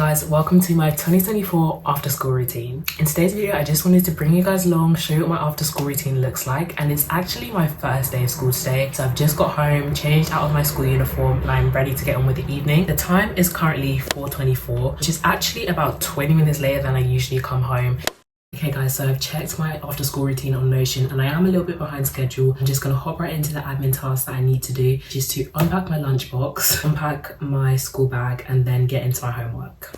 Hey guys, welcome to my 2024 after school routine. In today's video, I just wanted to bring you guys along, show you what my after school routine looks like, and it's actually my first day of school today. So I've just got home, changed out of my school uniform, and I'm ready to get on with the evening. The time is currently 4:24, which is actually about 20 minutes later than I usually come home. Okay guys, so I've checked my after school routine on Notion and I am a little bit behind schedule. I'm just going to hop right into the admin tasks that I need to do, which is to unpack my lunchbox, unpack my school bag, and then get into my homework.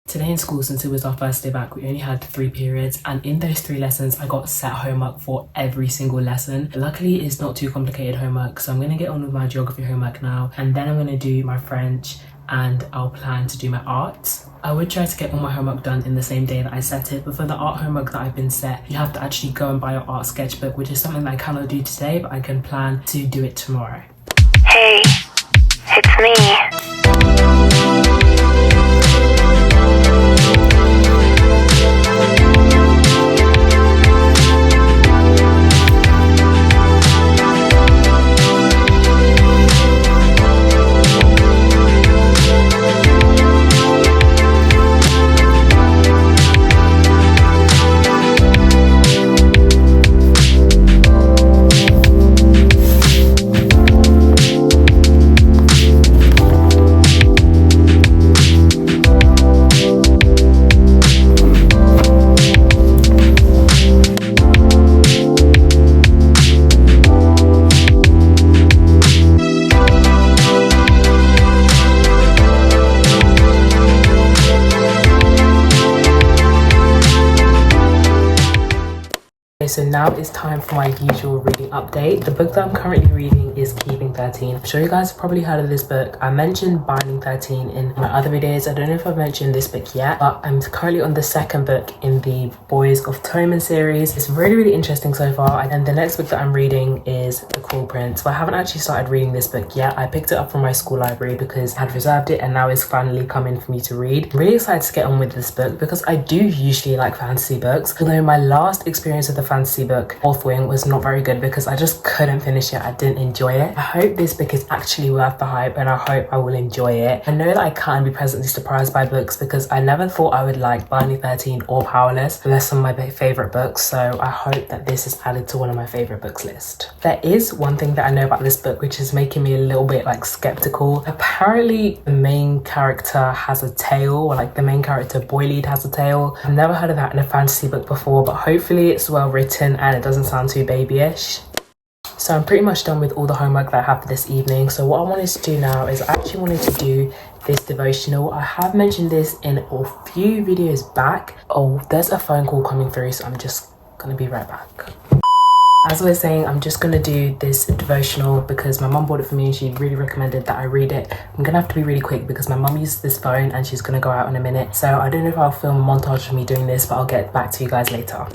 Today in school, since it was our first day back, we only had 3 periods, and in those 3 lessons I got set homework for every single lesson. Luckily it's not too complicated homework, so I'm going to get on with my geography homework now, and then I'm going to do my French and I'll plan to do my art. I would try to get all my homework done in the same day that I set it, but for the art homework that I've been set, you have to actually go and buy your art sketchbook, which is something that I cannot do today, but I can plan to do it tomorrow. Hey, it's me. So now it's time for my usual reading update. The book that I'm currently reading is 𝐒𝐓𝐀𝐌𝐿. I'm sure you guys have probably heard of this book. I mentioned Binding 13 in my other videos. I don't know if I've mentioned this book yet, but I'm currently on the 2nd book in the Boys of Toman series. It's really interesting so far, and the next book that I'm reading is The Cruel Prince. But I haven't actually started reading this book yet. I picked it up from my school library because I had reserved it and now it's finally coming for me to read. I'm really excited to get on with this book because I do usually like fantasy books, although my last experience with the fantasy book, 𝐓𝐈𝐌𝐄, was not very good because I just couldn't finish it. I didn't enjoy it. I hope this book is actually worth the hype and I hope I will enjoy it. I know that I can be pleasantly surprised by books because I never thought I would like Binding 13 or Powerless. They're some of my favourite books, so I hope that this is added to one of my favourite books list. There is one thing that I know about this book which is making me a little bit skeptical. Apparently the main character has a tail, or the main character boy lead has a tail. I've never heard of that in a fantasy book before, but hopefully it's well written and it doesn't sound too babyish. So I'm pretty much done with all the homework that I have for this evening. So what I wanted to do now is I actually wanted to do this devotional. I have mentioned this in a few videos back. Oh, there's a phone call coming through, so I'm just gonna be right back. As I was saying, I'm just going to do this devotional because my mum bought it for me and she really recommended that I read it. I'm going to have to be really quick because my mum uses this phone and she's going to go out in a minute. So I don't know if I'll film a montage of me doing this, but I'll get back to you guys later.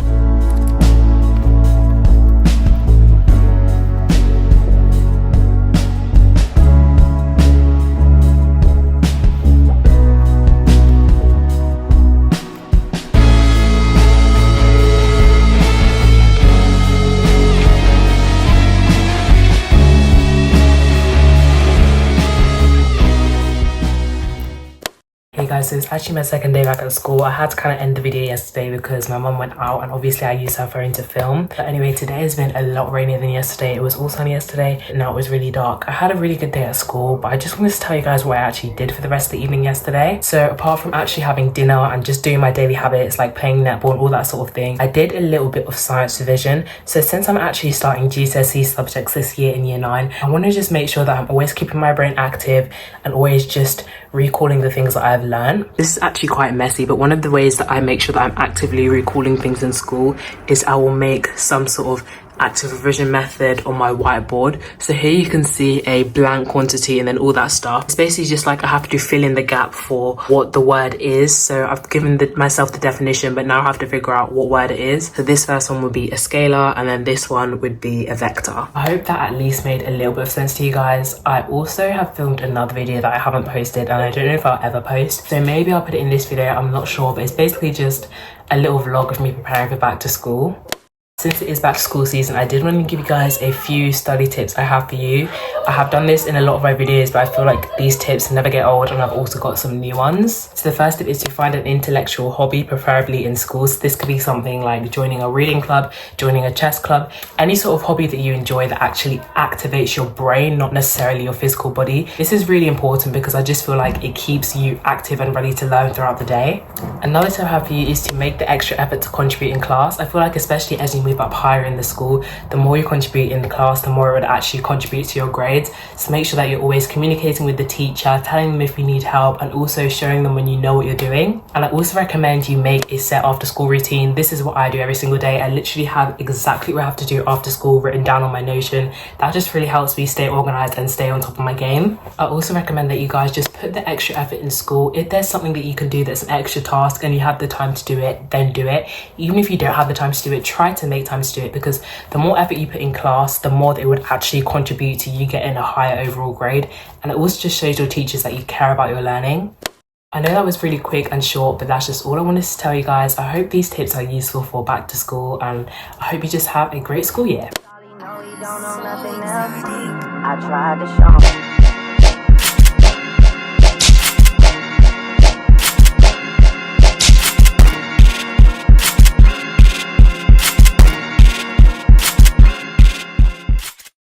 Hey guys, so it's actually my 2nd day back at school. I had to kind of end the video yesterday because my mum went out and obviously I used her phone to film. But anyway, today has been a lot rainier than yesterday. It was all sunny yesterday and now it was really dark. I had a really good day at school, but I just wanted to tell you guys what I actually did for the rest of the evening yesterday. So apart from actually having dinner and just doing my daily habits like playing netball, all that sort of thing, I did a little bit of science revision. So since I'm actually starting GCSE subjects this year in year 9, I want to just make sure that I'm always keeping my brain active and always just recalling the things that I've learned. This is actually quite messy, but one of the ways that I make sure that I'm actively recalling things in school is I will make some sort of active revision method on my whiteboard. So here you can see a blank quantity and then all that stuff. It's basically just like I have to fill in the gap for what the word is. So I've given myself the definition, but now I have to figure out what word it is. So this first one would be a scalar, and then this one would be a vector. I hope that at least made a little bit of sense to you guys. I also have filmed another video that I haven't posted, and I don't know if I'll ever post. So maybe I'll put it in this video, I'm not sure, but it's basically just a little vlog of me preparing for back to school. Since it is back to school season, I did want to give you guys a few study tips I have for you. I have done this in a lot of my videos, but I feel like these tips never get old, and I've also got some new ones. So the first tip is to find an intellectual hobby, preferably in school. So this could be something like joining a reading club, joining a chess club, any sort of hobby that you enjoy that actually activates your brain, not necessarily your physical body. This is really important because I just feel like it keeps you active and ready to learn throughout the day. Another tip I have for you is to make the extra effort to contribute in class. I feel like especially as you move up higher in the school, the more you contribute in the class, the more it would actually contribute to your grades. So make sure that you're always communicating with the teacher, telling them if you need help, and also showing them when you know what you're doing. And I also recommend you make a set after school routine. This is what I do every single day. I literally have exactly what I have to do after school written down on my Notion. That just really helps me stay organized and stay on top of my game. I also recommend that you guys just put the extra effort in school. If there's something that you can do that's an extra task and you have the time to do it, then do it. Even if you don't have the time to do it, try to make time to do it, because the more effort you put in class, the more that it would actually contribute to you getting a higher overall grade. And it also just shows your teachers that you care about your learning. I know that was really quick and short, but that's just all I wanted to tell you guys. I hope these tips are useful for back to school, and I hope you just have a great school year. I tried to show